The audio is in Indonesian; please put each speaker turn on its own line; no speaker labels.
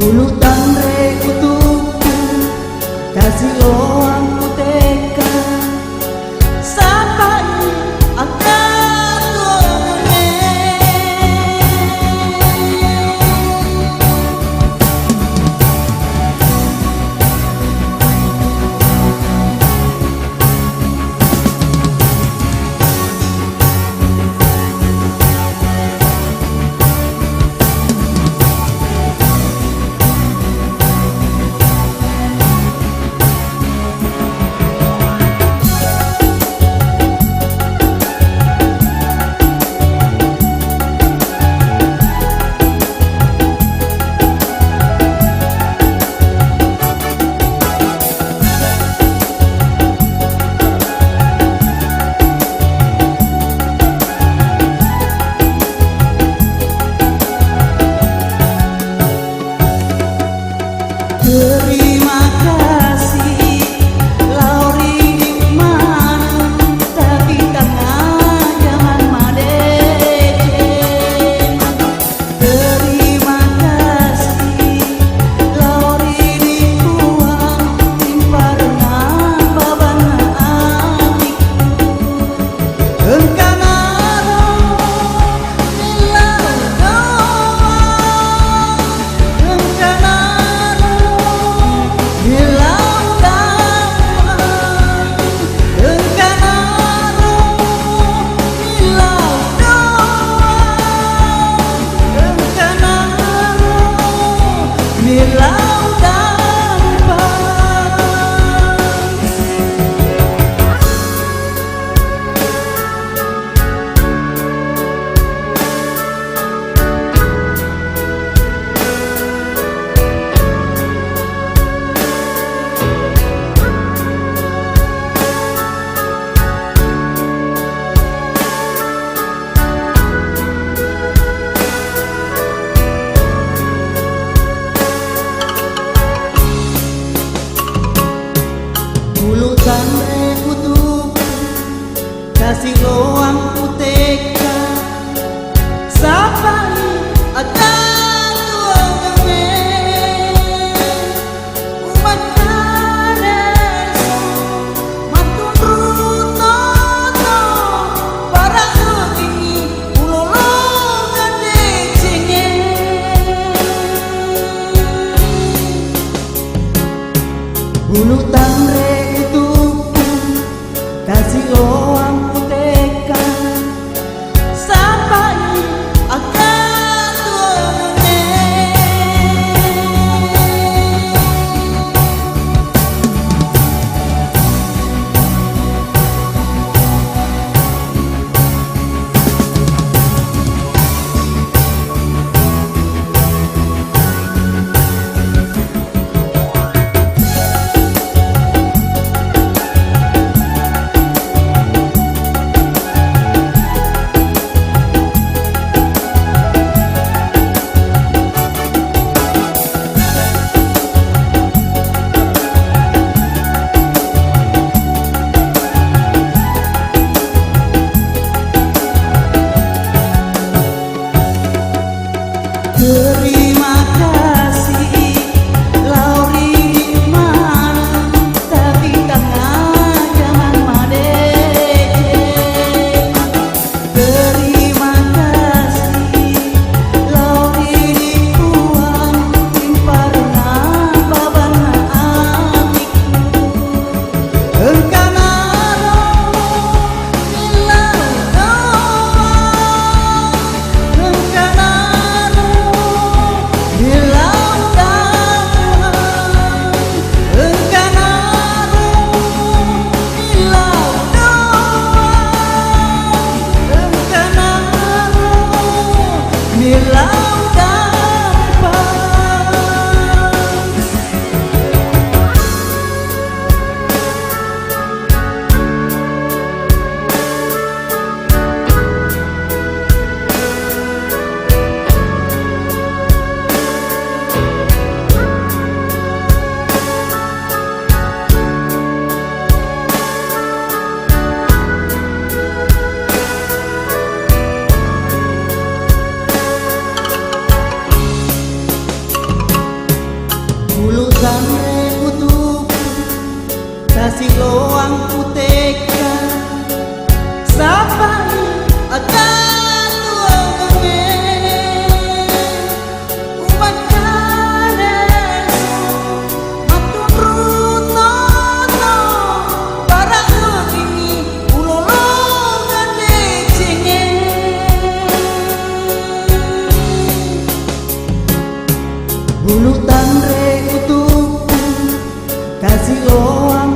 Bulu tangre kutuku kasih loang kuteka sampai akan tuane. Terima kasih Lauri di mana tapi tengah jangan madece. Terima kasih Lauri di kuang timparna babana amiku engkana milau doang engkana Bulu tangre kutuku kasih loang kuteka sampai akan tuane. Umat kadeso matun rutoto para uti ulolongan decenge. Bulu tangre kasih loang kuteka sampai akan tuane. Terima kasih Lauri di mana tapi tengah jangan madece. Terima kasih Lauri di kuang timparna babana amiku engkana milau doang engkana Ulutan re utuhku kasih loam